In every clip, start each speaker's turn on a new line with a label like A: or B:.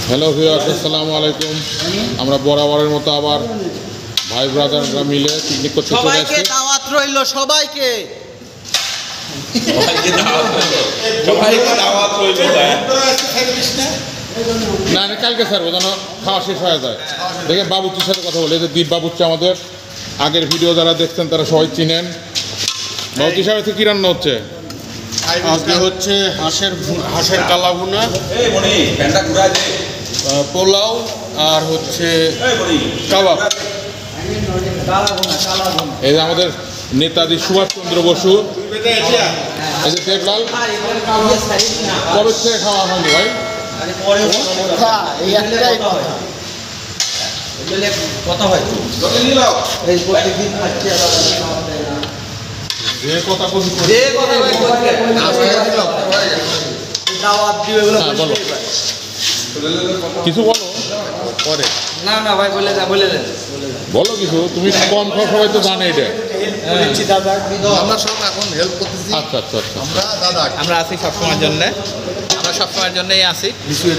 A: Hello viewers, আসসালামু আলাইকুম। আমরা বরাবরের মতো আবার ভাই ব্রাদাররা মিলে পিকনিক করতে চলে আসছি।
B: সবাইকে দাওয়াত রইল, সবাইকে
C: দাওয়াত রইল।
A: না না, কালকে স্যার যেন খাওয়া শেষ হয়ে যায়। দেখে বাবুচির সাথে কথা বলে, যে দীপ বাবুচ্চি আমাদের আগের ভিডিও যারা দেখছেন তারা সবাই চিনেন। বাবুচি সাহেব থেকে কী রান্না হচ্ছে?
B: আজকে হচ্ছে হাঁসের কালা ভুনা, পোলাও আর হচ্ছে কাবাব।
A: এই যে আমাদের নেতাজি সুভাষচন্দ্র বসু, এই যে দেবলাল। কবে থেকে খাওয়া হয়নি ভাই?
B: কথা হয়
A: কিছু বলো পরে।
B: না না ভাই, বলে দেন
A: বলো কিছু, তুমি কম খাও, সবাই তো জানে এটা।
D: আমরা সব এখন হেল্প করতেছি।
A: আচ্ছা আচ্ছা আচ্ছা,
C: আমরা আছি সবসময়ের জন্যে, আমরা সবসময়ের জন্যই আছি।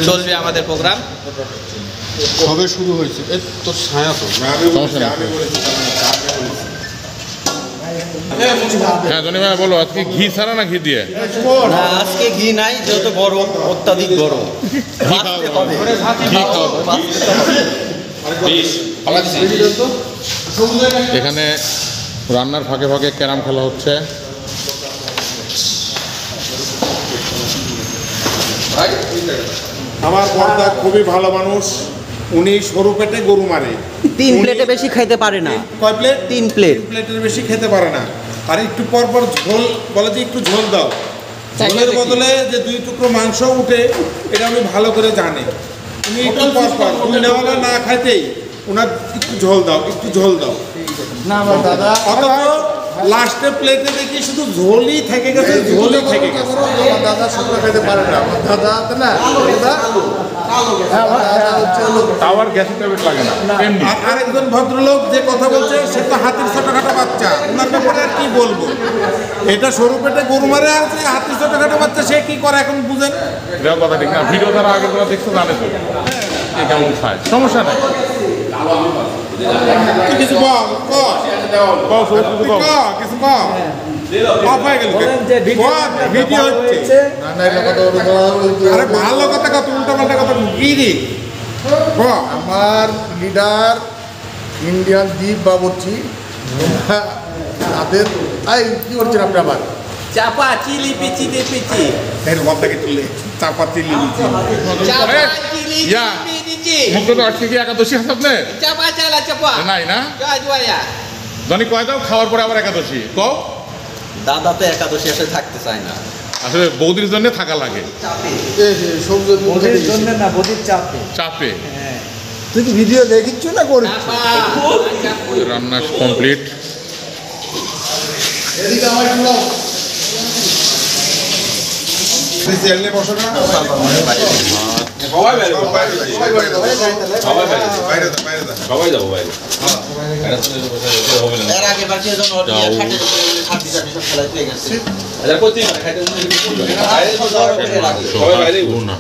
C: চলবে আমাদের প্রোগ্রাম,
D: সবে শুরু হয়েছে। তোর ছায়া তো
A: সমস্যা নেই। হ্যাঁ জনি ভাই বলো, আজকে ঘি ছাড়া না ঘি দিয়ে?
B: না, আজকে ঘি নাই, যেহেতু গরম, অত্যাধিক গরম।
A: ঘি খাওয়া এখানে রান্নার ফাঁকে ফাঁকে ক্যারাম খেলা হচ্ছে।
E: আমার বড়দা খুবই ভালো মানুষ, উনি সরু পেটে গরু মারে।
B: 3 প্লেটে বেশি খাইতে পারে না।
E: কয় প্লেট?
B: 3 প্লেট।
E: প্লেটের বেশি খেতে পারে না। আর একটু পর পর ঝোল বলে যে একটু ঝোল দাও, ঝোলের বদলে যে 2 টুকরো মাংস উঠে, এটা আমি ভালো করে জানি। উনি একটু পর পর দুইনাওয়ালা না খাইতেই ওনার একটু ঝোল দাও, একটু ঝোল দাও।
D: না আমার দাদা
E: অথচ লাস্টে প্লেটে দেখি শুধু ঝোলই থেকে গেছে, ঝোলই থেকে গেছে।
D: আমার দাদা শুকনো খেতে পারে না। আমার দাদা আছে না,
A: টাওয়ার গ্যাসের ট্যাবলেট লাগে না।
E: আর আরেকজন ভদ্রলোক যে কথা বলছে, সে তো হাতির ছোটখাটো বাচ্চা, ওনার ব্যাপারে আর কি বলবো। এটা সরু পেটে গরু মারে, আর যে হাতির ছোটখাটো বাচ্চা সে কি করে এখন বুঝেন।
A: এটাও কথা ঠিক না, ভিডিও তারা আগে তোরা দেখতে জানে তো কেমন খায়, সমস্যা নেই।
E: কিছু বল, কিছু বল। অফ হয়ে গেল, ভিডিও হচ্ছে। আরে ভালো কথা কত, উল্টা পাল্টা কথা কি রে?
D: আমার লিডার ইন্ডিয়ান দীপ বাবুর্চি, তাদের কি করছেন আপনি? আবার
C: চাপা চিলি পিচি দে পিচি,
E: এর বলটাকে তুলে চাপা চিলি
C: চাপা চিলি
A: ইয়া।
C: পিচি,
A: মুক্ত তো আজকে কি একাদশী আছে আপনার?
C: চাপা চালা চাপা
A: নাই না?
C: জয়া
A: জনি কয় দাও, খাওয়ার পরে আবার একাদশী কও।
B: দাদা তো একাদশী আসে থাকতে চায় না।
A: আসলে বৌদির জন্য থাকা লাগে,
D: সবুজের জন্য
B: না, বদির চাপে।
A: চাপে।
D: তুই কি ভিডিও দেখিচ্ছ না করে?
A: রান্না কমপ্লিট।
D: এদিকে আমার একটু নাও।
E: বসো না,
C: সবাই যাবো বাইরে।
B: এর আগে বাকি জন খাটে খাবি যাবে, সব খেলা হয়ে গেছে।
C: আচ্ছা কোথায় খাইতে সবাই বাইরে
A: না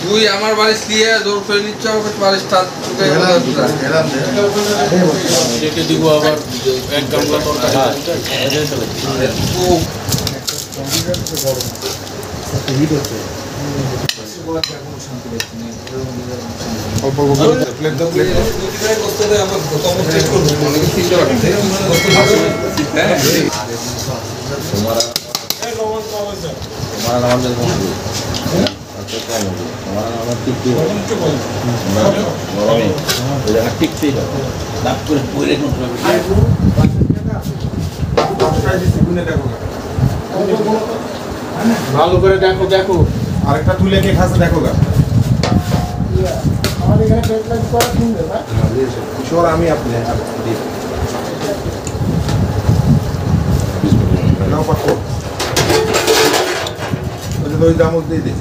F: তুই আমার বাড়ি দিয়ে দৌড় করে নিচ্ছ, আমাকে বাড়ির
B: দেখে দিব আবার এক গামলা
E: ভালো করে দেখো দেখো, আরেকটা তুলে কে খাচ্ছে দেখো গা। কিশোর আমি আপনি নাও পাঠো ওই দামক দিয়ে দিই।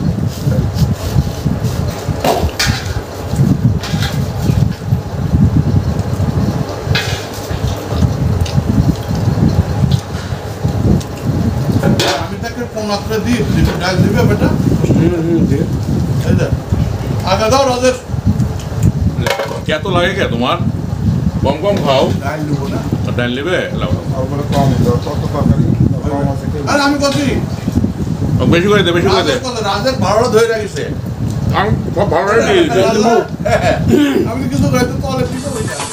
D: কোন মাত্রা দিই ডাল দিবে বেটা এই যে আগে দাও রাজেশ
A: কত লাগে কে তোমার কম কম খাও
D: ডাল দেবো না
A: ডাল নেবে লাও
D: আরে আমি কছি
A: বেশি করে দে বেশি করে দে
D: রাজেশ ভাড়া ধরে রাখিছে
A: আমি সব ভালো রেডি
D: আমি কিছু হয়তো তলে পিছনে